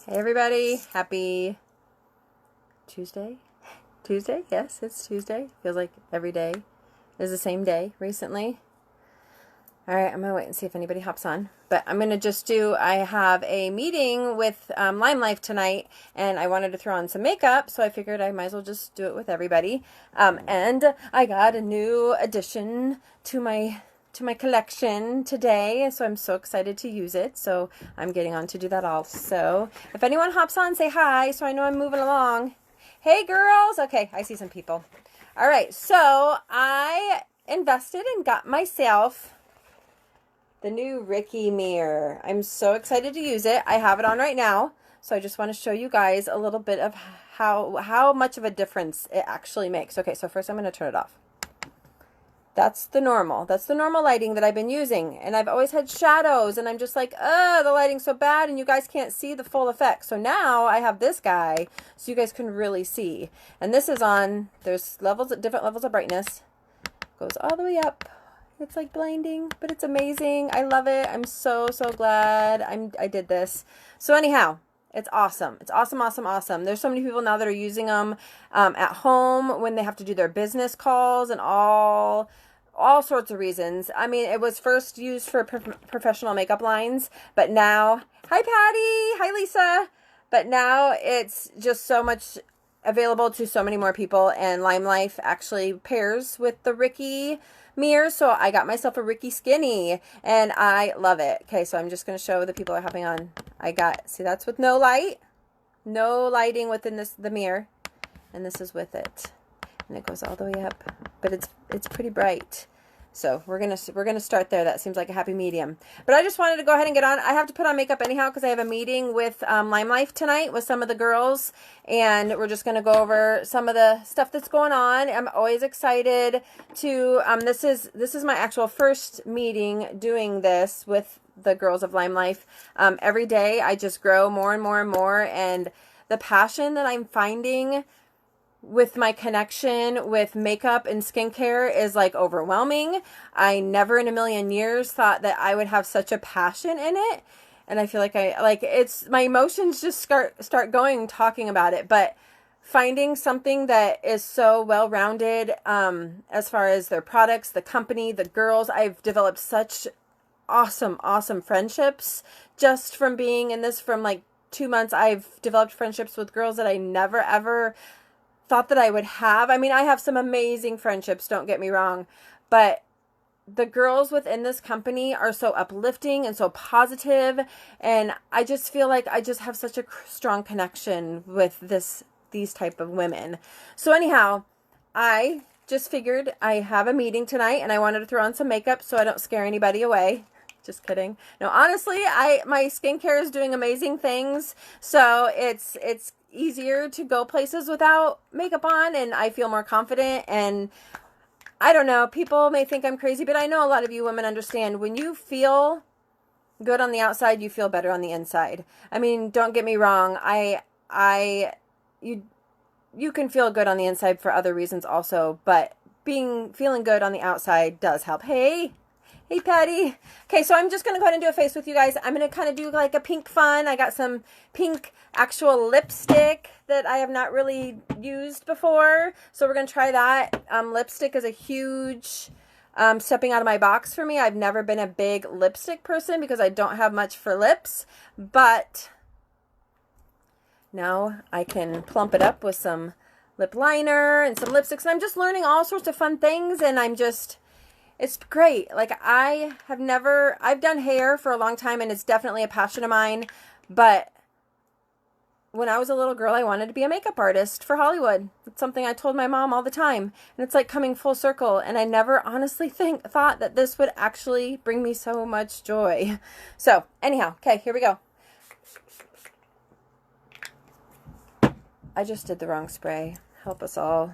Hey everybody, happy Tuesday? Tuesday? Yes, it's Tuesday. Feels like every day is the same day recently. Alright, I'm going to wait and see if anybody hops on. But I'm going to just I have a meeting with Limelife tonight, and I wanted to throw on some makeup, so I figured I might as well just do it with everybody. And I got a new addition to my collection today, so I'm so excited to use it. So I'm getting on to do that also. If anyone hops on, say hi so I know I'm moving along. Hey girls. Okay, I see some people. All right, so I invested and got myself the new Riki mirror. I'm so excited to use it. I have it on right now, so I just want to show you guys a little bit of how much of a difference it actually makes. Okay, so first I'm going to turn it off. That's the normal lighting that I've been using. And I've always had shadows, and I'm just like, the lighting's so bad, and you guys can't see the full effect. So now I have this guy, so you guys can really see. And this is on, there's different levels of brightness. Goes all the way up. It's like blinding, but it's amazing. I love it. I'm so glad I did this. So anyhow, it's awesome. It's awesome, awesome, awesome. There's so many people now that are using them at home when they have to do their business calls and all sorts of reasons. I mean, it was first used for professional makeup lines, but now, hi Patty, hi Lisa, but now it's just so much available to so many more people, and Limelife actually pairs with the Riki mirror, so I got myself a Riki Skinny, and I love it. Okay, so I'm just going to show the people are hopping on. See, that's with no lighting within the mirror, and this is with it. And it goes all the way up, but it's pretty bright. So we're gonna start there. That seems like a happy medium. But I just wanted to go ahead and get on. I have to put on makeup anyhow because I have a meeting with Limelife tonight with some of the girls, and we're just gonna go over some of the stuff that's going on. I'm always excited to. This is my actual first meeting doing this with the girls of Limelife. Every day I just grow more and more and more, and the passion that I'm finding with my connection with makeup and skincare is like overwhelming. I never in a million years thought that I would have such a passion in it. And I feel like it's my emotions just start going talking about it. But finding something that is so well-rounded as far as their products, the company, the girls, I've developed such awesome friendships just from being in this. From like 2 months, I've developed friendships with girls that I never ever thought that I would have. I mean, I have some amazing friendships, don't get me wrong, but the girls within this company are so uplifting and so positive, and I just feel like I just have such a strong connection with these type of women. So anyhow, I just figured I have a meeting tonight, and I wanted to throw on some makeup so I don't scare anybody away. Just kidding. No, honestly, my skincare is doing amazing things, so it's easier to go places without makeup on, and I feel more confident. And I don't know, people may think I'm crazy, but I know a lot of you women understand when you feel good on the outside, you feel better on the inside. I mean, don't get me wrong. You can feel good on the inside for other reasons also, but feeling good on the outside does help. Hey, Patty. Okay, so I'm just going to go ahead and do a face with you guys. I'm going to kind of do like a pink fun. I got some pink actual lipstick that I have not really used before. So we're going to try that. Lipstick is a huge stepping out of my box for me. I've never been a big lipstick person because I don't have much for lips. But now I can plump it up with some lip liner and some lipsticks. And I'm just learning all sorts of fun things, and it's great. Like I've done hair for a long time, and it's definitely a passion of mine. But when I was a little girl, I wanted to be a makeup artist for Hollywood. It's something I told my mom all the time. And it's like coming full circle. And I never honestly thought that this would actually bring me so much joy. So anyhow, okay, here we go. I just did the wrong spray. Help us all.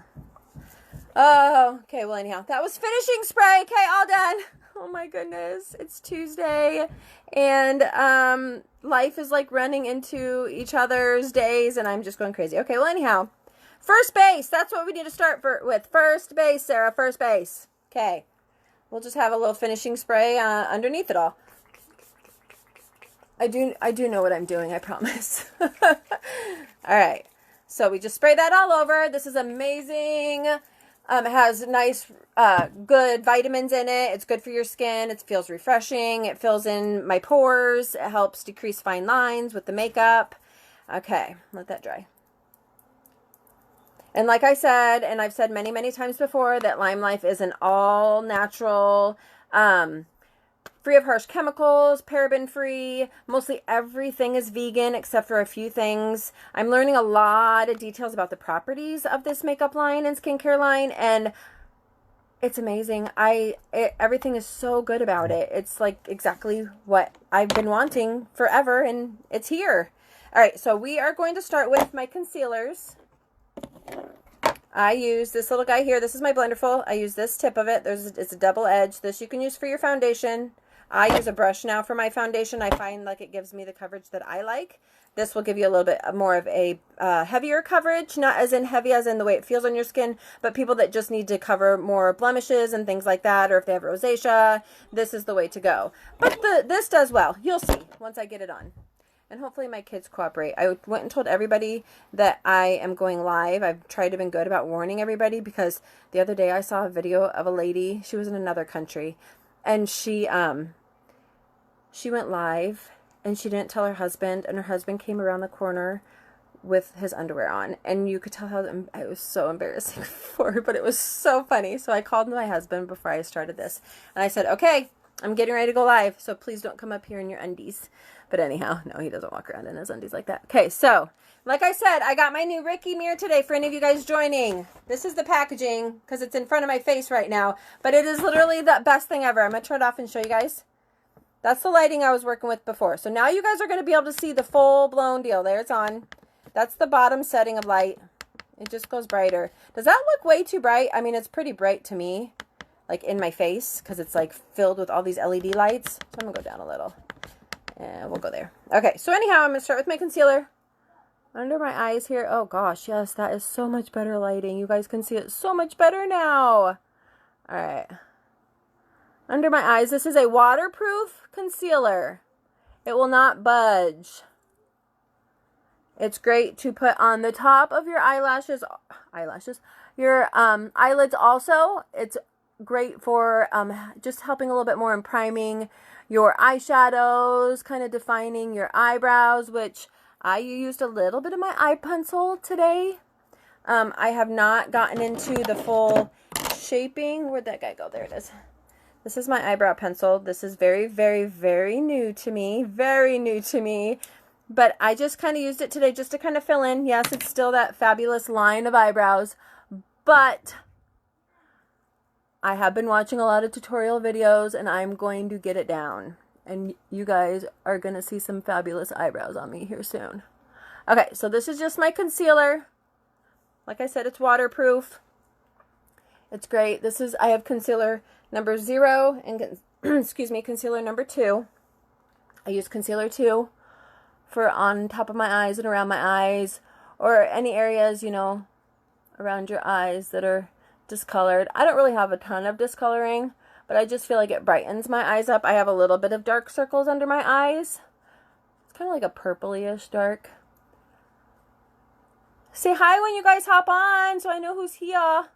Oh, okay, well anyhow, that was finishing spray. Okay, all done. Oh my goodness, it's Tuesday, and life is like running into each other's days, and I'm just going crazy. Okay, well anyhow, first base, that's what we need to start with. First base, Sarah, first base. Okay, we'll just have a little finishing spray underneath it all. I do know what I'm doing, I promise. All right. So we just spray that all over. This is amazing. It has nice, good vitamins in it. It's good for your skin. It feels refreshing. It fills in my pores. It helps decrease fine lines with the makeup. Okay, let that dry. And like I said, and I've said many, many times before, that Limelife is an all natural, free of harsh chemicals, paraben free. Mostly everything is vegan except for a few things. I'm learning a lot of details about the properties of this makeup line and skincare line, and it's amazing. Everything is so good about it. It's like exactly what I've been wanting forever, and it's here. All right, so we are going to start with my concealers. I use this little guy here. This is my Blenderful. I use this tip of it. It's a double edge. This you can use for your foundation. I use a brush now for my foundation. I find like it gives me the coverage that I like. This will give you a little bit more of a heavier coverage, not as in heavy as in the way it feels on your skin, but people that just need to cover more blemishes and things like that, or if they have rosacea, this is the way to go. But this does well. You'll see once I get it on. And hopefully my kids cooperate. I went and told everybody that I am going live. I've tried to be good about warning everybody, because the other day I saw a video of a lady. She was in another country, and she went live, and she didn't tell her husband, and her husband came around the corner with his underwear on, and you could tell how it was so embarrassing for her, but it was so funny. So I called my husband before I started this, and I said, okay, I'm getting ready to go live, so please don't come up here in your undies. But anyhow, no, he doesn't walk around in his undies like that. Okay, so, like I said, I got my new Riki mirror today for any of you guys joining. This is the packaging, because it's in front of my face right now. But it is literally the best thing ever. I'm going to turn it off and show you guys. That's the lighting I was working with before. So now you guys are going to be able to see the full-blown deal. There, it's on. That's the bottom setting of light. It just goes brighter. Does that look way too bright? I mean, it's pretty bright to me, like in my face, because it's like filled with all these LED lights. So I'm going to go down a little. And we'll go there. Okay, so anyhow, I'm going to start with my concealer under my eyes here. Oh gosh, yes, that is so much better lighting. You guys can see it so much better now. Alright. Under my eyes, this is a waterproof concealer. It will not budge. It's great to put on the top of your eyelashes, your eyelids also. It's great for just helping a little bit more in priming your eyeshadows, kind of defining your eyebrows, which I used a little bit of my eye pencil today. I have not gotten into the full shaping. Where'd that guy go? There it is. This is my eyebrow pencil. This is very, very, very new to me. Very new to me. But I just kind of used it today just to kind of fill in. Yes, it's still that fabulous line of eyebrows, but I have been watching a lot of tutorial videos, and I'm going to get it down. And you guys are going to see some fabulous eyebrows on me here soon. Okay, so this is just my concealer. Like I said, it's waterproof. It's great. I have concealer number 0 and, excuse me, concealer number 2. I use concealer 2 for on top of my eyes and around my eyes, or any areas, you know, around your eyes that are discolored. I don't really have a ton of discoloring, but I just feel like it brightens my eyes up. I have a little bit of dark circles under my eyes. It's kind of like a purpley-ish dark. Say hi when you guys hop on so I know who's here.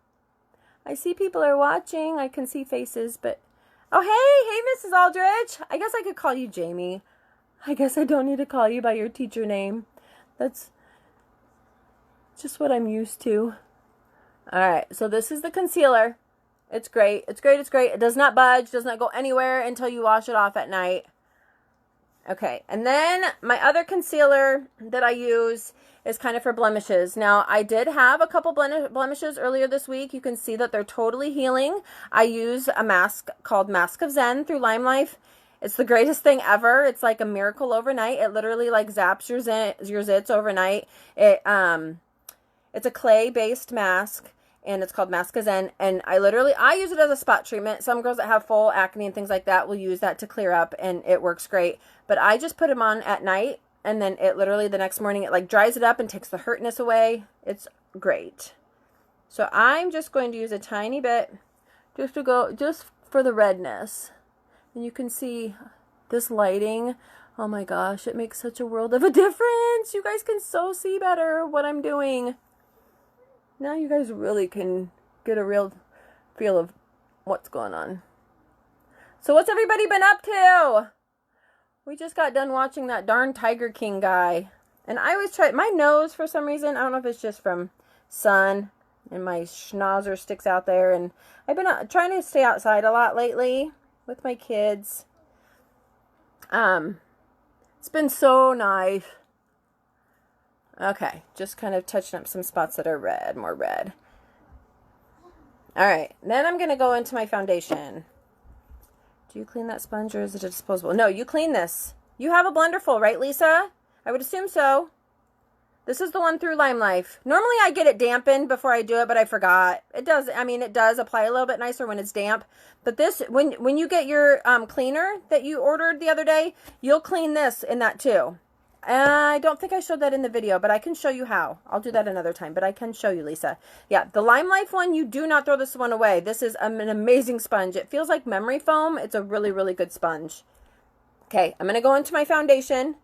I see people are watching. I can see faces, but... Oh, hey, Mrs. Aldridge. I guess I could call you Jamie. I guess I don't need to call you by your teacher name. That's just what I'm used to. Alright, so this is the concealer. It's great. It's great. It's great. It does not budge. Does not go anywhere until you wash it off at night. Okay, and then my other concealer that I use is kind of for blemishes. Now, I did have a couple blemishes earlier this week. You can see that they're totally healing. I use a mask called Mask of Zen through Limelife. It's the greatest thing ever. It's like a miracle overnight. It literally like zaps your zits overnight. It's a clay-based mask, and it's called Mask of Zen. And I use it as a spot treatment. Some girls that have full acne and things like that will use that to clear up, and it works great. But I just put them on at night, and then it literally the next morning, it like dries it up and takes the hurtness away. It's great. So I'm just going to use a tiny bit just for the redness. And you can see this lighting Oh my gosh, it makes such a world of a difference. You guys can so see better what I'm doing. Now you guys really can get a real feel of what's going on. So what's everybody been up to? We just got done watching that darn Tiger King guy. And I always try, my nose for some reason, I don't know if it's just from sun and my schnauzer sticks out there. And I've been trying to stay outside a lot lately with my kids. It's been so nice. Okay, just kind of touching up some spots that are red, more red. All right, then I'm going to go into my foundation. Do you clean that sponge or is it a disposable? No, you clean this. You have a blender full, right, Lisa? I would assume so. This is the one through Limelife. Normally I get it dampened before I do it, but I forgot. It does, I mean, it does apply a little bit nicer when it's damp. But this, when you get your cleaner that you ordered the other day, you'll clean this in that too. I don't think I showed that in the video, but I can show you how. I'll do that another time, but I can show you, Lisa. Yeah, the Limelife one, you do not throw this one away. This is an amazing sponge. It feels like memory foam. It's a really, really good sponge. Okay, I'm going to go into my foundation.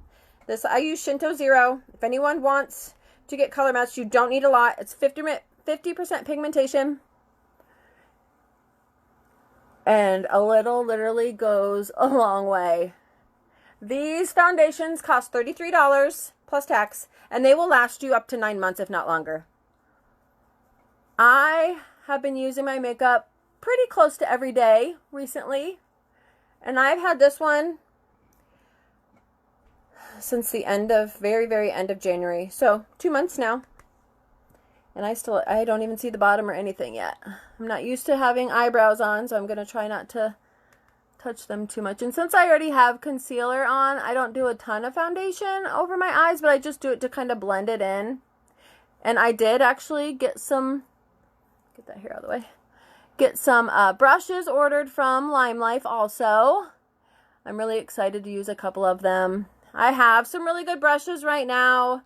This, I use Shinto Zero. If anyone wants to get color matched, you don't need a lot. It's 50% pigmentation. And a little literally goes a long way. These foundations cost $33 plus tax, and they will last you up to 9 months, if not longer. I have been using my makeup pretty close to every day recently, and I've had this one since the end of, very end of January. So 2 months now. And I don't even see the bottom or anything yet. I'm not used to having eyebrows on, so I'm going to try not to touch them too much. And since I already have concealer on, I don't do a ton of foundation over my eyes, but I just do it to kind of blend it in. And I did actually get some, get that hair out of the way, get some brushes ordered from Limelife also. I'm really excited to use a couple of them. I have some really good brushes right now.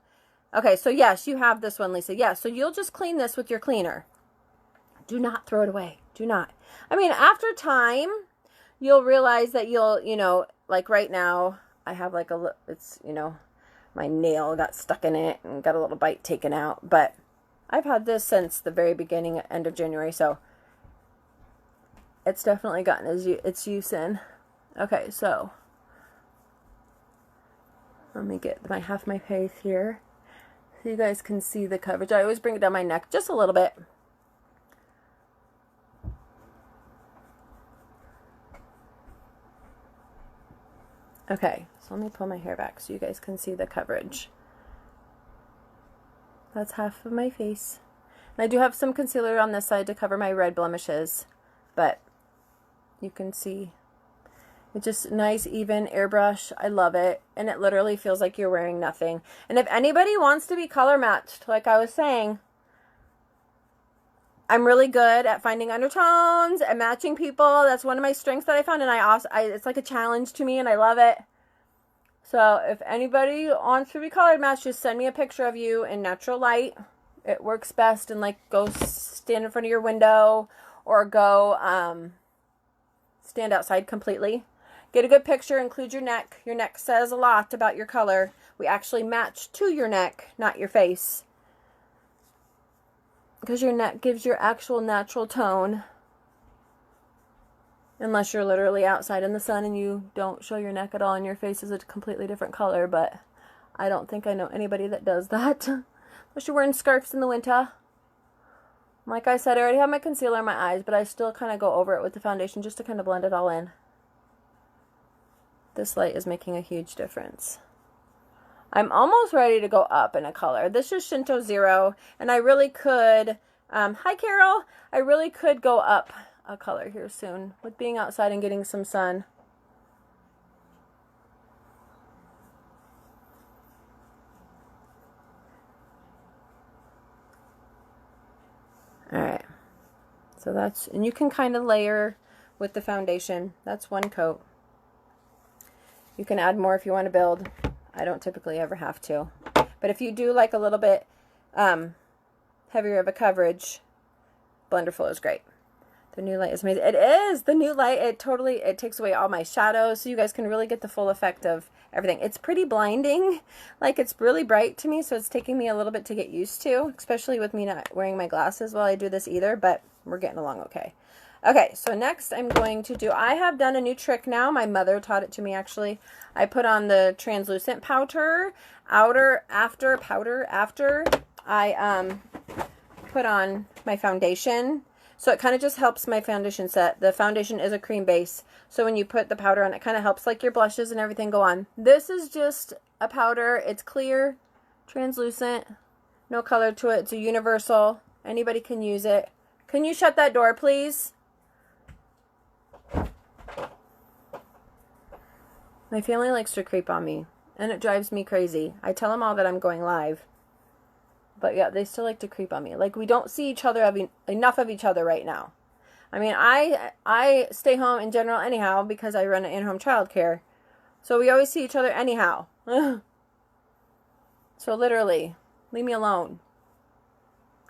Okay, so yes, you have this one, Lisa. Yes, so you'll just clean this with your cleaner. Do not throw it away. Do not. I mean, after time, you'll realize that you'll, you know, like right now, I have like it's, you know, my nail got stuck in it and got a little bite taken out. But I've had this since the very beginning, end of January, so it's definitely gotten its use in. Okay, so let me get my half my face here so you guys can see the coverage. I always bring it down my neck just a little bit. Okay, so let me pull my hair back so you guys can see the coverage. That's half of my face. And I do have some concealer on this side to cover my red blemishes, but you can see it's just nice, even airbrush. I love it. And it literally feels like you're wearing nothing. And if anybody wants to be color matched, like I was saying, I'm really good at finding undertones and matching people. That's one of my strengths that I found. And it's like a challenge to me and I love it. So if anybody wants to be color matched, just send me a picture of you in natural light. It works best. And like go stand in front of your window or go stand outside completely. Get a good picture, include your neck. Your neck says a lot about your color. We actually match to your neck, not your face. Because your neck gives your actual natural tone. Unless you're literally outside in the sun and you don't show your neck at all and your face is a completely different color. But I don't think I know anybody that does that. Unless you're wearing scarves in the winter. Like I said, I already have my concealer in my eyes, but I still kind of go over it with the foundation just to kind of blend it all in. This light is making a huge difference. I'm almost ready to go up in a color. This is Shinto Zero, and I really could, hi Carol, I really could go up a color here soon with being outside and getting some sun. All right, so that's, and you can kind of layer with the foundation. That's one coat. You can add more if you want to build. I don't typically ever have to. But if you do like a little bit heavier of a coverage, Blenderful is great. The new light is amazing. It is! The new light, it takes away all my shadows, so you guys can really get the full effect of everything. It's pretty blinding. Like, it's really bright to me, so it's taking me a little bit to get used to, especially with me not wearing my glasses while I do this either, but we're getting along okay. Okay, so next I'm going to do, I have done a new trick now. My mother taught it to me, actually. I put on the translucent powder after I put on my foundation. So it kind of just helps my foundation set. The foundation is a cream base. So when you put the powder on, it kind of helps like your blushes and everything go on. This is just a powder. It's clear, translucent, no color to it. It's a universal. Anybody can use it. Can you shut that door, please? My family likes to creep on me, and it drives me crazy. I tell them all that I'm going live. But yeah, they still like to creep on me. Like, we don't see each other, enough of each other right now. I mean, I stay home in general anyhow because I run an in-home childcare. So we always see each other anyhow. So literally, leave me alone.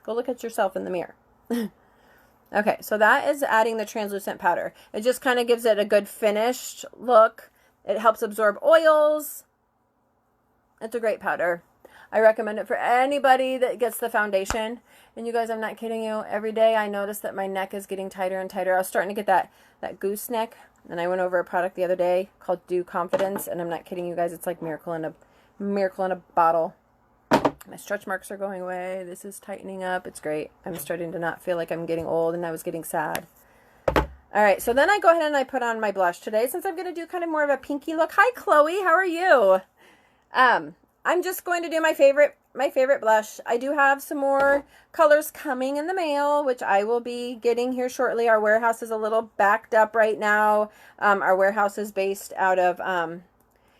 Go look at yourself in the mirror. Okay, so that is adding the translucent powder. It just kind of gives it a good finished look. It helps absorb oils. It's a great powder. I recommend it for anybody that gets the foundation. And you guys, I'm not kidding you. Every day I notice that my neck is getting tighter and tighter. I was starting to get that goose neck. And I went over a product the other day called Dew Confidence. And I'm not kidding you guys. It's like miracle in a bottle. My stretch marks are going away. This is tightening up. It's great. I'm starting to not feel like I'm getting old and I was getting sad. All right, so then I go ahead and I put on my blush today since I'm going to do kind of more of a pinky look. Hi, Chloe. How are you? I'm just going to do my favorite blush. I do have some more colors coming in the mail, which I will be getting here shortly. Our warehouse is a little backed up right now. Our warehouse is based out of,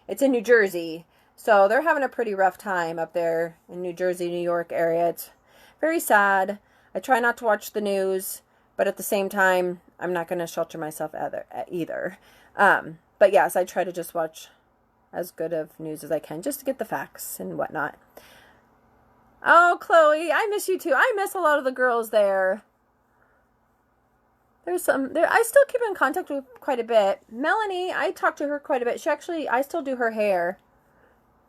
it's in New Jersey. So they're having a pretty rough time up there in New Jersey, New York area. It's very sad. I try not to watch the news, but at the same time, I'm not going to shelter myself either. But yes, I try to just watch as good of news as I can just to get the facts and whatnot. Oh, Chloe, I miss you too. I miss a lot of the girls there. There's some there. I still keep in contact with quite a bit. Melanie, I talk to her quite a bit. I still do her hair.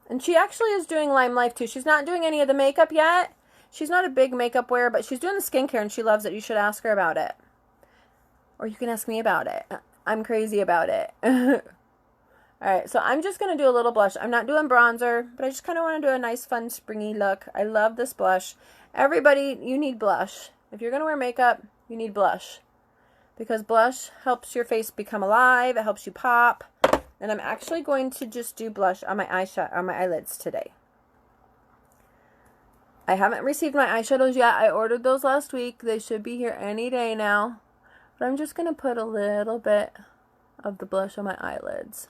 And she actually is doing Limelife too. She's not doing any of the makeup yet. She's not a big makeup wearer, but she's doing the skincare and she loves it. You should ask her about it. Or you can ask me about it. I'm crazy about it. Alright, so I'm just going to do a little blush. I'm not doing bronzer, but I just kind of want to do a nice, fun, springy look. I love this blush. Everybody, you need blush. If you're going to wear makeup, you need blush. Because blush helps your face become alive. It helps you pop. And I'm actually going to just do blush on my eyelids today. I haven't received my eyeshadows yet. I ordered those last week. They should be here any day now. But I'm just going to put a little bit of the blush on my eyelids.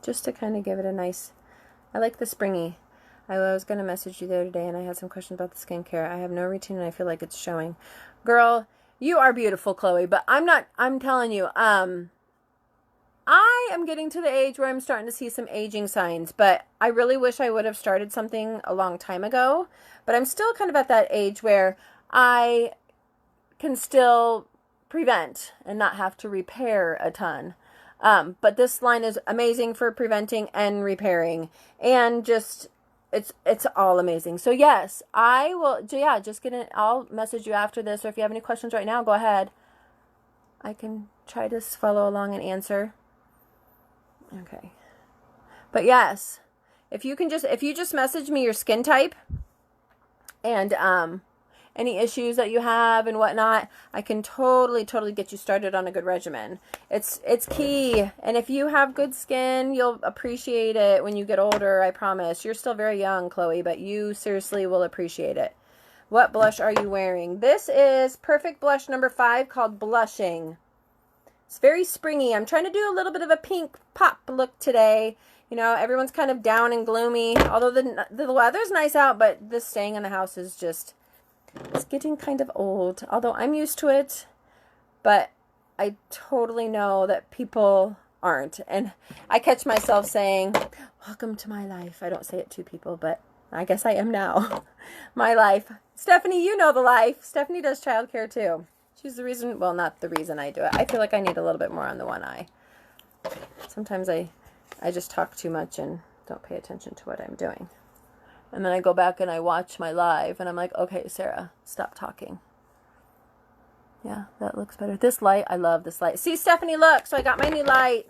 Just to kind of give it a nice, I like the springy. I was going to message you the other day and I had some questions about the skincare. I have no routine and I feel like it's showing. Girl, you are beautiful, Chloe, but I'm telling you, I am getting to the age where I'm starting to see some aging signs, but I really wish I would have started something a long time ago. But I'm still kind of at that age where I can still prevent and not have to repair a ton. But this line is amazing for preventing and repairing, and just it's all amazing. So yes, I will. Yeah, just get it. I'll message you after this, or if you have any questions right now, go ahead. I can try to follow along and answer. Okay. But yes, if you just message me your skin type and any issues that you have and whatnot, I can totally get you started on a good regimen. It's key. And if you have good skin, you'll appreciate it when you get older, I promise. You're still very young, Chloe, but you seriously will appreciate it. What blush are you wearing? This is Perfect Blush number 5 called Blushing. It's very springy. I'm trying to do a little bit of a pink pop look today. You know, everyone's kind of down and gloomy. Although the weather's nice out, but this staying in the house is just, it's getting kind of old. Although I'm used to it, but I totally know that people aren't. And I catch myself saying, welcome to my life. I don't say it to people, but I guess I am now. My life. Stephanie, you know the life. Stephanie does childcare too. She's the reason, well, not the reason I do it. I feel like I need a little bit more on the one eye. Sometimes I just talk too much and don't pay attention to what I'm doing. And then I go back and I watch my live and I'm like, okay, Sarah, stop talking. Yeah, that looks better. This light, I love this light. See, Stephanie, look, so I got my new light.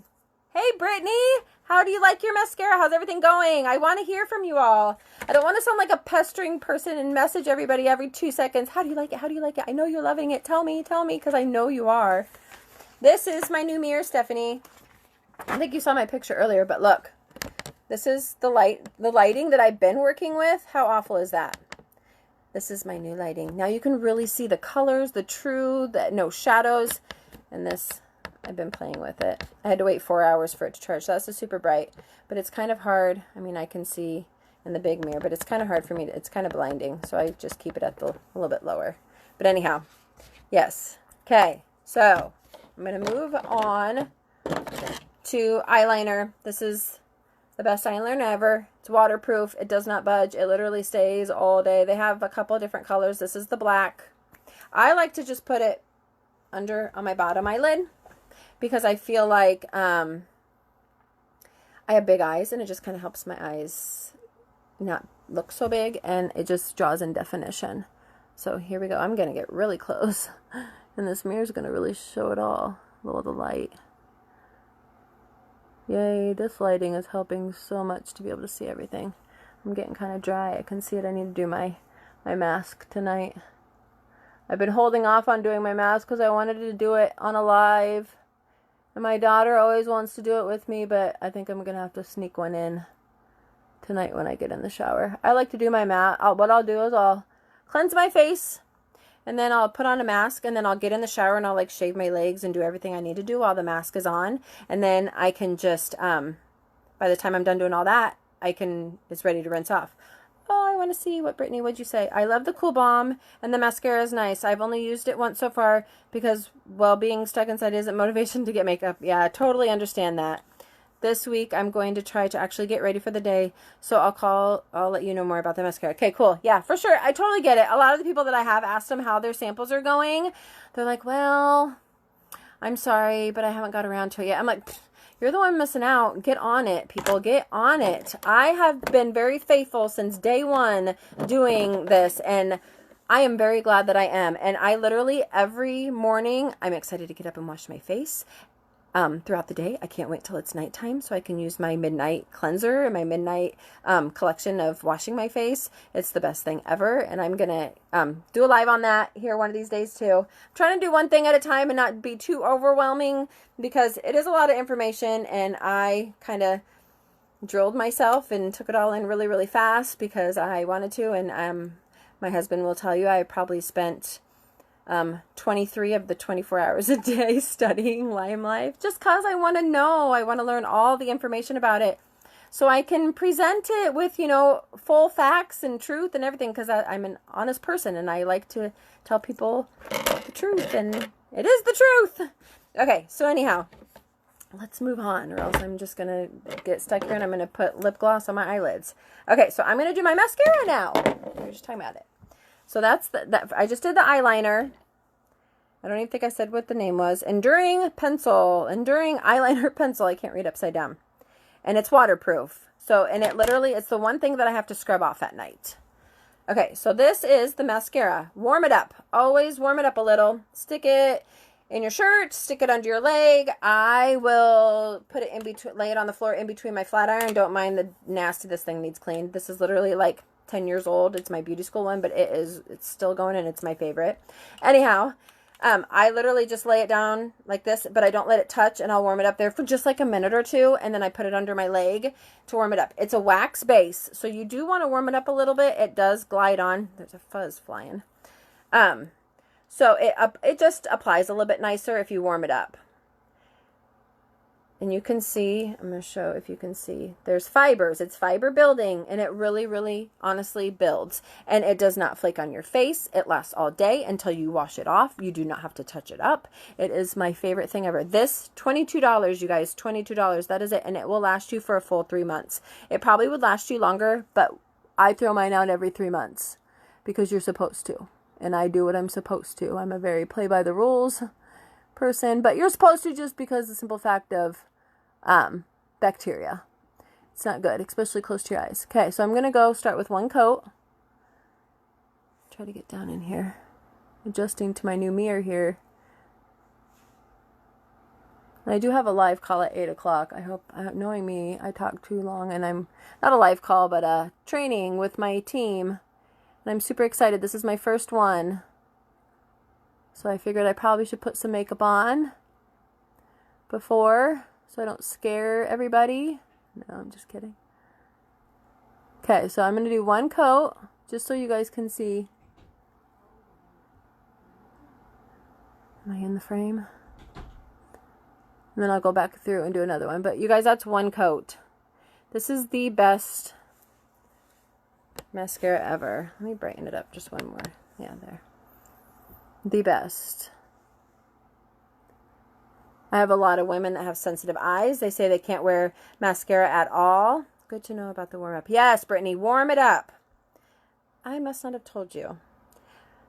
Hey, Brittany, how do you like your mascara? How's everything going? I want to hear from you all. I don't want to sound like a pestering person and message everybody every 2 seconds. How do you like it? How do you like it? I know you're loving it. Tell me, because I know you are. This is my new mirror, Stephanie. I think you saw my picture earlier, but look. This is the lighting that I've been working with. How awful is that? This is my new lighting. Now you can really see the colors, no shadows, and this... I've been playing with it. I had to wait 4 hours for it to charge. So that's a super bright, but it's kind of hard. I mean, I can see in the big mirror, but it's kind of hard for me. It's kind of blinding. So I just keep it at a little bit lower. But anyhow, yes. Okay. So I'm going to move on to eyeliner. This is the best eyeliner ever. It's waterproof. It does not budge. It literally stays all day. They have a couple of different colors. This is the black. I like to just put it on my bottom eyelid, because I feel like I have big eyes, and it just kind of helps my eyes not look so big, and it just draws in definition. So here we go. I'm going to get really close, and this mirror is going to really show it all. Look at the light. Yay, this lighting is helping so much to be able to see everything. I'm getting kind of dry. I can see it. I need to do my mask tonight. I've been holding off on doing my mask because I wanted to do it on a live. And my daughter always wants to do it with me, but I think I'm going to have to sneak one in tonight when I get in the shower. I like to do my mask. What I'll do is I'll cleanse my face, and then I'll put on a mask, and then I'll get in the shower and I'll like shave my legs and do everything I need to do while the mask is on. And then I can just, by the time I'm done doing all that, it's ready to rinse off. Oh, I want to see what Brittany, what'd you say? I love the Cool Balm, and the mascara is nice. I've only used it once so far because, well, being stuck inside isn't motivation to get makeup. Yeah, I totally understand that. This week, I'm going to try to actually get ready for the day, so I'll let you know more about the mascara. Okay, cool. Yeah, for sure. I totally get it. A lot of the people that I have asked them how their samples are going, they're like, well, I'm sorry, but I haven't got around to it yet. I'm like, you're the one missing out. Get on it, people. Get on it. I have been very faithful since day one doing this, and I am very glad that I am. And I literally, every morning, I'm excited to get up and wash my face. Throughout the day, I can't wait till it's nighttime so I can use my midnight cleanser and my midnight collection of washing my face. It's the best thing ever, and I'm gonna do a live on that here one of these days too. I'm trying to do one thing at a time and not be too overwhelming, because it is a lot of information, and I kind of drilled myself and took it all in really, really fast because I wanted to. And my husband will tell you I probably spent 23 of the 24 hours a day studying Limelife, just because I want to know. I want to learn all the information about it so I can present it with, full facts and truth and everything, because I'm an honest person and I like to tell people the truth, and it is the truth. Okay, so anyhow, let's move on, or else I'm just going to get stuck here and I'm going to put lip gloss on my eyelids. Okay, so I'm going to do my mascara now. We were just talking about it. So that's I just did the eyeliner. I don't even think I said what the name was. Enduring eyeliner pencil. I can't read upside down. And it's waterproof. So, and it's the one thing that I have to scrub off at night. Okay, so this is the mascara. Warm it up. Always warm it up a little. Stick it in your shirt. Stick it under your leg. I will put it in between, lay it on the floor in between my flat iron. Don't mind the nasty this thing needs cleaned. This is literally like 10 years old. It's my beauty school one, but it's still going, and it's my favorite. Anyhow, I literally just lay it down like this, but I don't let it touch, and I'll warm it up there for just like a minute or two, and then I put it under my leg to warm it up. It's a wax base, so you do want to warm it up a little bit. It does glide on. There's a fuzz flying. So it just applies a little bit nicer if you warm it up. And you can see, I'm going to show if you can see, there's fibers. It's fiber building, and it really, really honestly builds. And it does not flake on your face. It lasts all day until you wash it off. You do not have to touch it up. It is my favorite thing ever. This, $22, you guys, $22. That is it. And it will last you for a full 3 months. It probably would last you longer, but I throw mine out every 3 months because you're supposed to. And I do what I'm supposed to. I'm a very play by the rules person, but you're supposed to just because the simple fact of bacteria. It's not good, especially close to your eyes. Okay, so I'm going to go start with one coat. Try to get down in here. Adjusting to my new mirror here. And I do have a live call at 8 o'clock. I hope, knowing me, I talk too long, and I'm not a live call, but a training with my team. And I'm super excited. This is my first one. So I figured I probably should put some makeup on before so I don't scare everybody. No, I'm just kidding. Okay, so I'm going to do one coat just so you guys can see. Am I in the frame? And then I'll go back through and do another one. But you guys, that's one coat. This is the best mascara ever. Let me brighten it up just one more. Yeah, there. The best. I have a lot of women that have sensitive eyes. They say they can't wear mascara at all. Good to know about the warm up. Yes, Brittany, warm it up. I must not have told you.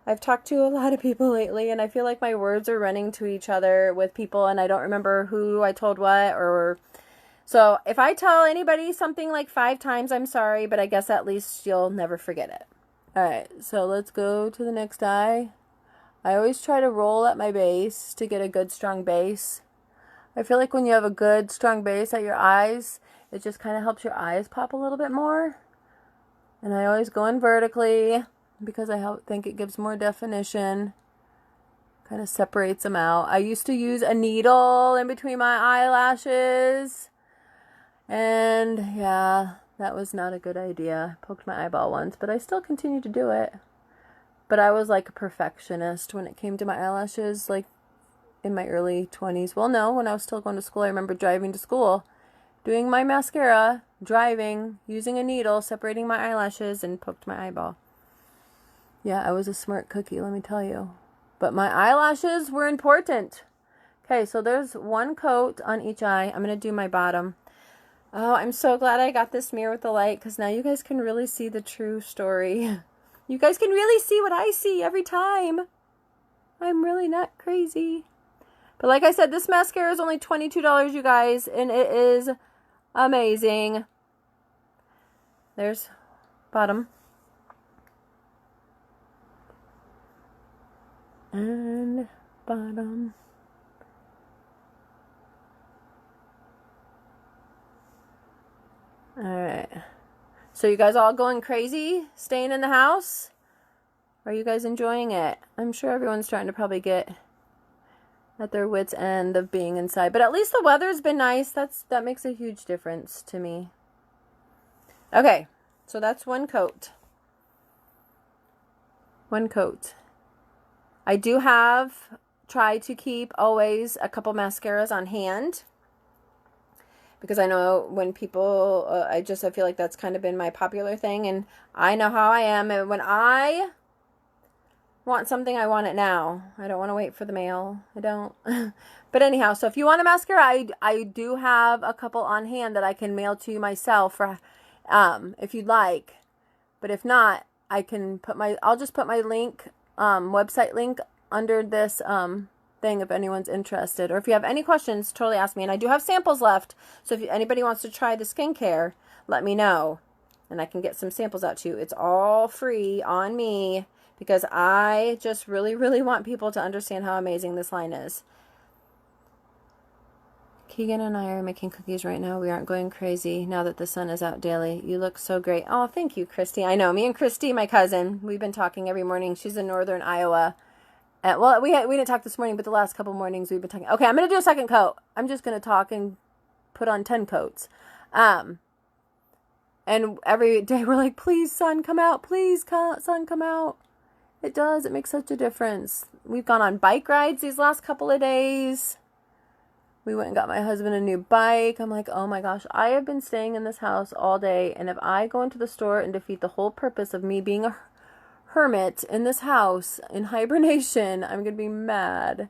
I've talked to a lot of people lately, and I feel like my words are running to each other with people, and I don't remember who I told what, or... So, if I tell anybody something like 5 times, I'm sorry, but I guess at least you'll never forget it. Alright, so let's go to the next eye. I always try to roll at my base to get a good, strong base. I feel like when you have a good, strong base at your eyes, it just kind of helps your eyes pop a little bit more. And I always go in vertically, because I think it gives more definition. Kind of separates them out. I used to use a needle in between my eyelashes. And yeah, that was not a good idea. I poked my eyeball once, but I still continue to do it. But I was like a perfectionist when it came to my eyelashes, like in my early 20s. Well, no, when I was still going to school, I remember driving to school, doing my mascara, driving, using a needle, separating my eyelashes, and poked my eyeball. Yeah, I was a smart cookie, let me tell you. But my eyelashes were important. Okay, so there's one coat on each eye. I'm going to do my bottom. Oh, I'm so glad I got this mirror with the light, because now you guys can really see the true story. You guys can really see what I see every time. I'm really not crazy. But like I said, this mascara is only $22, you guys, and it is amazing. There's bottom. And bottom. Alright. So you guys all going crazy? Staying in the house? Are you guys enjoying it? I'm sure everyone's starting to probably get at their wits' end of being inside. But at least the weather's been nice. That makes a huge difference to me. Okay. So that's one coat. One coat. I do have tried to keep always a couple mascaras on hand, because I know when people, I feel like that's kind of been my popular thing, and I know how I am, and when I want something, I want it now. I don't want to wait for the mail. I don't. But anyhow, so if you want a mascara, I do have a couple on hand that I can mail to you myself for, if you'd like. But if not, I'll just put my link, website link under this thing if anyone's interested, or if you have any questions, totally ask me. And I do have samples left, so if anybody wants to try the skincare, let me know and I can get some samples out to you. It's all free on me, because I just really, really want people to understand how amazing this line is. Keegan and I are making cookies right now. We aren't going crazy now that the sun is out daily. You look so great. Oh, thank you, Christy. I know, me and Christy, my cousin, we've been talking every morning. She's in northern Iowa. Well, we didn't talk this morning, but the last couple mornings we've been talking. Okay, I'm going to do a second coat. I'm just going to talk and put on 10 coats. And every day we're like, please, sun, come out. Please, sun, come out. It does. It makes such a difference. We've gone on bike rides these last couple of days. We went and got my husband a new bike. I'm like, oh my gosh, I have been staying in this house all day. And if I go into the store and defeat the whole purpose of me being a hermit in this house in hibernation, I'm gonna be mad.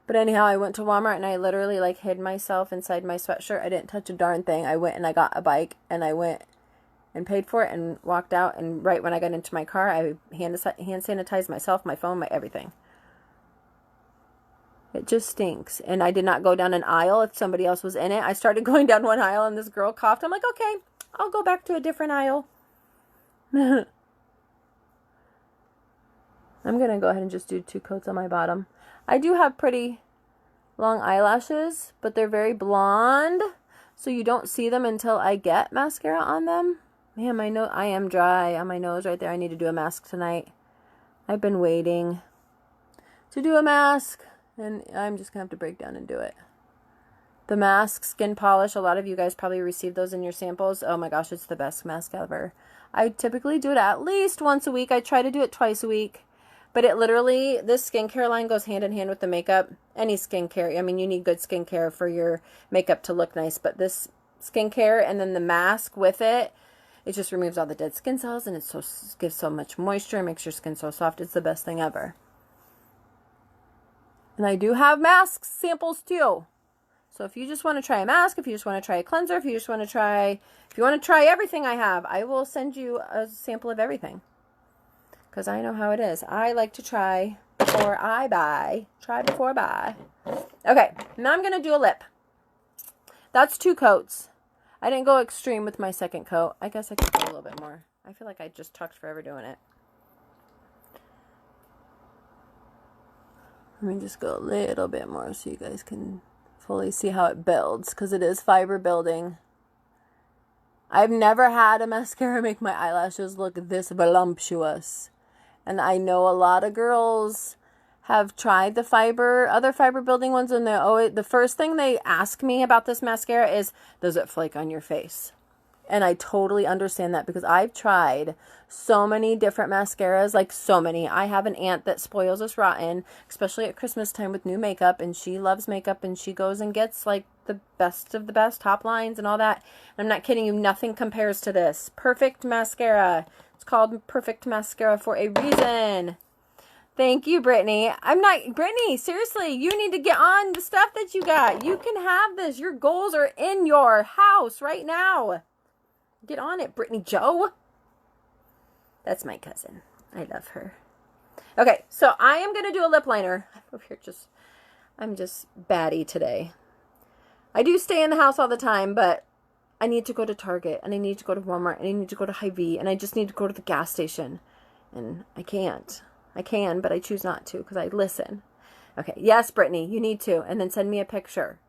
But anyhow, I went to Walmart and I literally like hid myself inside my sweatshirt. I didn't touch a darn thing. I went and I got a bike and I went and paid for it and walked out. And right when I got into my car, I hand sanitized myself, my phone, my everything. It just stinks. And I did not go down an aisle if somebody else was in it. I started going down one aisle and this girl coughed. I'm like, okay, I'll go back to a different aisle. I'm going to go ahead and just do 2 coats on my bottom. I do have pretty long eyelashes, but they're very blonde, so you don't see them until I get mascara on them. Man, my nose, I am dry on my nose right there. I need to do a mask tonight. I've been waiting to do a mask, and I'm just going to have to break down and do it. The mask skin polish, a lot of you guys probably received those in your samples. Oh my gosh, it's the best mask ever. I typically do it at least once a week. I try to do it twice a week. But it literally, this skincare line goes hand in hand with the makeup. Any skincare. I mean, you need good skincare for your makeup to look nice. But this skincare and then the mask with it, it just removes all the dead skin cells. And it gives so much moisture. Makes your skin so soft. It's the best thing ever. And I do have mask samples too. So if you just want to try a mask, if you just want to try a cleanser, if you want to try everything I have, I will send you a sample of everything. Because I know how it is. I like to try before I buy. Try before I buy. Okay, now I'm going to do a lip. That's 2 coats. I didn't go extreme with my second coat. I guess I could go a little bit more. I feel like I just talked forever doing it. Let me just go a little bit more so you guys can fully see how it builds. Because it is fiber building. I've never had a mascara make my eyelashes look this voluptuous. And I know a lot of girls have tried the other fiber building ones, and the first thing they ask me about this mascara is, does it flake on your face? And I totally understand that because I've tried so many different mascaras, like so many. I have an aunt that spoils us rotten, especially at Christmas time with new makeup, and she loves makeup, and she goes and gets like the best of the best top lines and all that. And I'm not kidding you, nothing compares to this. Perfect mascara. It's called Perfect Mascara for a reason. Thank you, Brittany. Brittany, seriously, you need to get on the stuff that you got. You can have this. Your goals are in your house right now. Get on it, Brittany Joe. That's my cousin. I love her. Okay, so I am going to do a lip liner. I'm just batty today. I do stay in the house all the time, but I need to go to Target, and I need to go to Walmart, and I need to go to Hy-Vee, and I just need to go to the gas station. And I can't. I can, but I choose not to because I listen. Okay, yes, Brittany, you need to. And then send me a picture.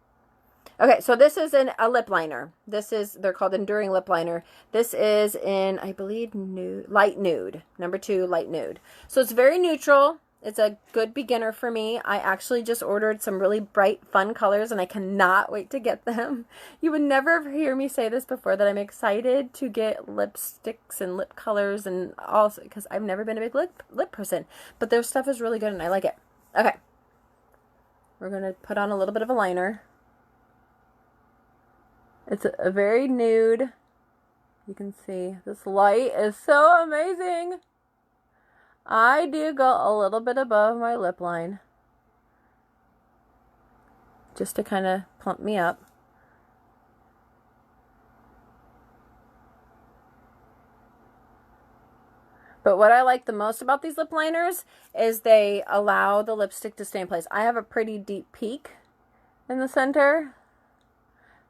Okay, so this is a lip liner. They're called Enduring Lip Liner. This is in, I believe, light nude. Number 2, light nude. So it's very neutral. It's a good beginner for me. I actually just ordered some really bright, fun colors, and I cannot wait to get them. You would never hear me say this before, that I'm excited to get lipsticks and lip colors, and also because I've never been a big lip person. But their stuff is really good, and I like it. Okay. We're going to put on a little bit of a liner. It's a very nude. You can see this light is so amazing. I do go a little bit above my lip line, just to kind of plump me up. But what I like the most about these lip liners is they allow the lipstick to stay in place. I have a pretty deep peak in the center.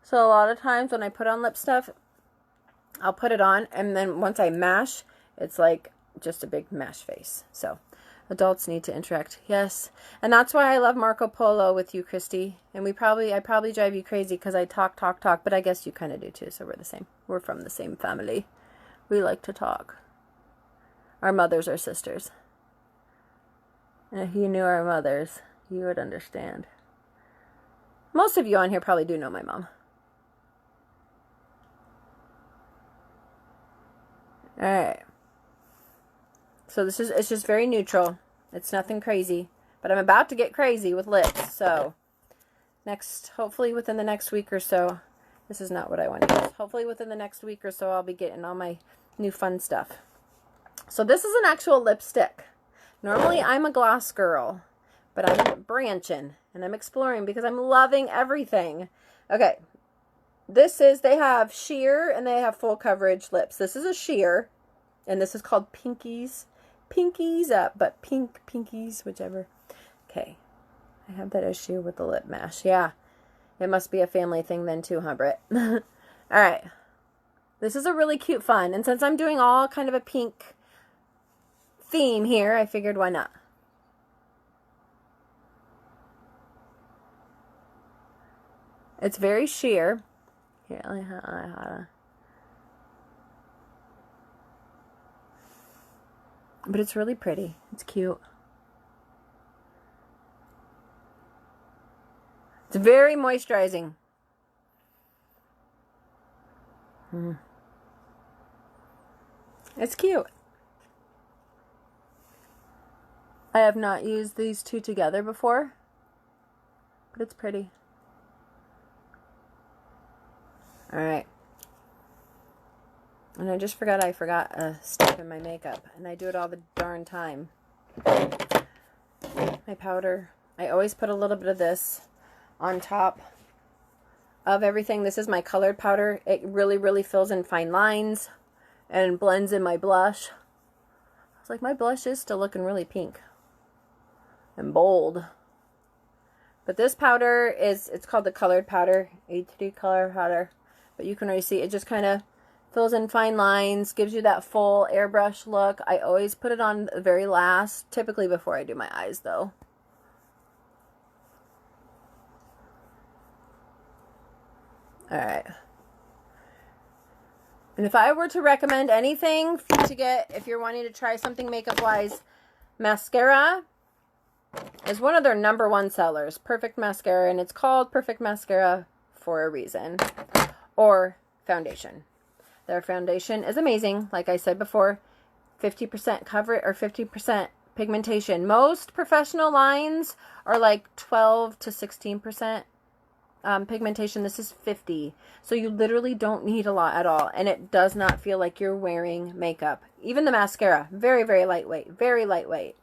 So a lot of times when I put on lip stuff, I'll put it on, and then once I mash, it's like just a big mash face. So adults need to interact. Yes. And that's why I love Marco Polo with you, Christy. And I probably drive you crazy because I talk, but I guess you kind of do too. So we're the same. We're from the same family. We like to talk. Our mothers are sisters. And if you knew our mothers, you would understand. Most of you on here probably do know my mom. All right. So it's just very neutral. It's nothing crazy, but I'm about to get crazy with lips. So hopefully within the next week or so, this is not what I want to use. Hopefully within the next week or so, I'll be getting all my new fun stuff. So this is an actual lipstick. Normally I'm a gloss girl, but I'm branching and I'm exploring because I'm loving everything. Okay. This is, they have sheer and they have full coverage lips. This is a sheer, and this is called Pinkies. Pinkies up, but pinkies, whichever. Okay. I have that issue with the lip mash. Yeah. It must be a family thing then too, huh, Britt? All right. This is a really cute fun. And since I'm doing all kind of a pink theme here, I figured why not. It's very sheer. Here, but it's really pretty. It's cute. It's very moisturizing. It's cute. I have not used these two together before, but it's pretty. Alright. And I just forgot I forgot a step in my makeup. And I do it all the darn time. My powder. I always put a little bit of this on top of everything. This is my colored powder. It really, really fills in fine lines and blends in my blush. It's like my blush is still looking really pink and bold. But this powder is, it's called the colored powder. HD color powder. But you can already see it just kind of fills in fine lines, gives you that full airbrush look. I always put it on the very last, typically before I do my eyes though. Alright. And if I were to recommend anything to get, if you're wanting to try something makeup-wise, mascara is one of their #1 sellers. Perfect Mascara, and it's called Perfect Mascara for a reason. Or foundation. Their foundation is amazing. Like I said before, 50% coverage or 50% pigmentation. Most professional lines are like 12 to 16% pigmentation. This is 50. So you literally don't need a lot at all. And it does not feel like you're wearing makeup. Even the mascara, very, very lightweight. Very lightweight.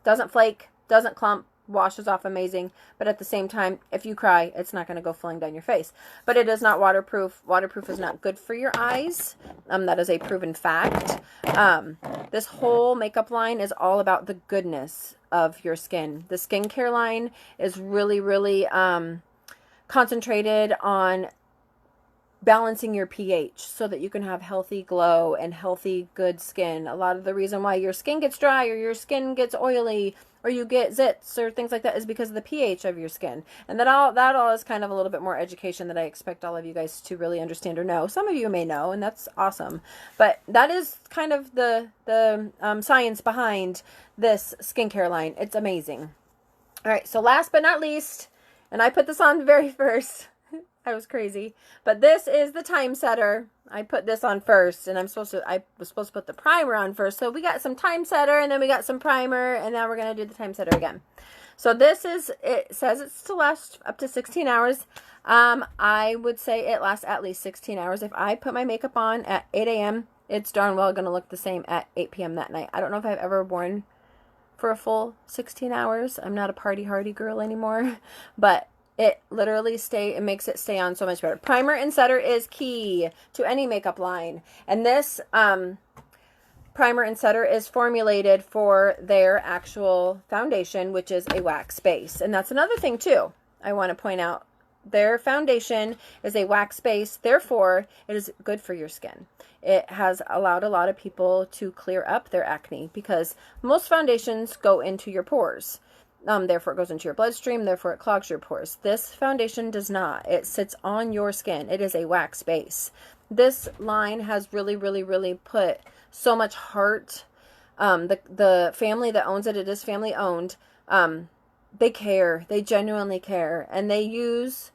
Doesn't flake, doesn't clump, washes off amazing. But at the same time, if you cry, it's not going to go flowing down your face. But it is not waterproof. Waterproof is not good for your eyes. That is a proven fact. This whole makeup line is all about the goodness of your skin. The skincare line is really, really concentrated on balancing your pH so that you can have healthy glow and healthy, good skin. A lot of the reason why your skin gets dry or your skin gets oily or you get zits or things like that is because of the pH of your skin. And that all is kind of a little bit more education that I expect all of you guys to really understand or know. Some of you may know, and that's awesome. But that is kind of the science behind this skincare line. It's amazing. All right, so last but not least, and I put this on very first. I was crazy. But this is the time setter. I put this on first, and I was supposed to put the primer on first. So we got some time setter, and then we got some primer, and now we're going to do the time setter again. So this is, it says it's to last up to 16 hours. I would say it lasts at least 16 hours. If I put my makeup on at 8 a.m., it's darn well going to look the same at 8 p.m. that night. I don't know if I've ever worn for a full 16 hours. I'm not a party hardy girl anymore, but it literally it makes it stay on so much better. Primer and setter is key to any makeup line. And this primer and setter is formulated for their actual foundation, which is a wax base. And that's another thing too I want to point out. Their foundation is a wax base, therefore it is good for your skin. It has allowed a lot of people to clear up their acne because most foundations go into your pores. Therefore it goes into your bloodstream, therefore it clogs your pores. This foundation does not. It sits on your skin. It is a wax base. This line has really, really, really put so much heart. The family that owns it, it is family owned. They care. They genuinely care. And they use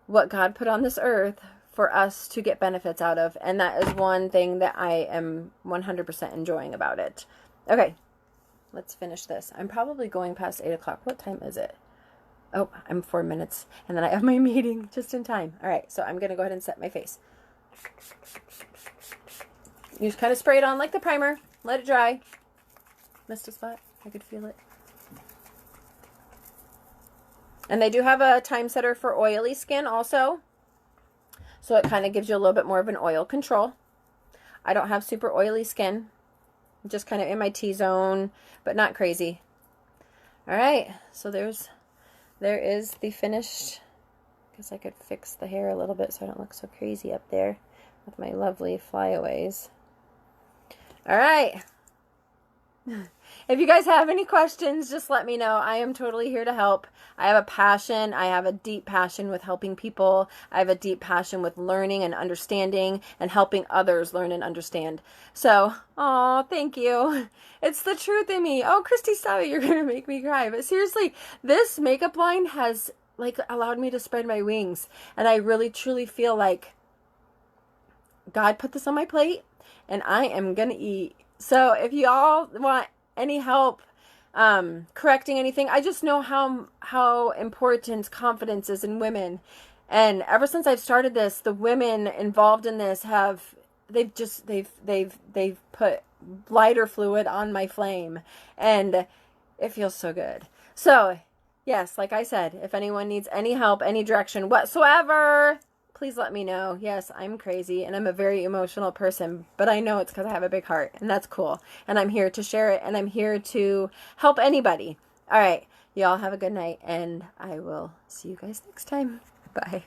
what God put on this earth for us to get benefits out of. And that is one thing that I am 100% enjoying about it. Okay. Let's finish this. I'm probably going past 8 o'clock. What time is it? Oh, I'm 4 minutes. And then I have my meeting just in time. All right, so I'm going to go ahead and set my face. You just kind of spray it on like the primer. Let it dry. Missed a spot. I could feel it. And they do have a time setter for oily skin also. So it kind of gives you a little bit more of an oil control. I don't have super oily skin. I'm just kind of in my T-zone, but not crazy. All right, so there is the finished. I guess I could fix the hair a little bit so I don't look so crazy up there with my lovely flyaways. All right. If you guys have any questions, just let me know. I am totally here to help. I have a passion. I have a deep passion with helping people. I have a deep passion with learning and understanding and helping others learn and understand. So, thank you. It's the truth in me. Oh, Christy, stop it. You're going to make me cry. But seriously, this makeup line has like allowed me to spread my wings. And I really, truly feel like God put this on my plate and I am going to eat. So if you all want any help correcting anything, I just know how important confidence is in women. And ever since I've started this, the women involved in this they've put lighter fluid on my flame, and it feels so good. So yes, like I said, if anyone needs any help, any direction whatsoever, please let me know. Yes, I'm crazy and I'm a very emotional person, but I know it's because I have a big heart, and that's cool. And I'm here to share it, and I'm here to help anybody. All right, y'all have a good night, and I will see you guys next time. Bye.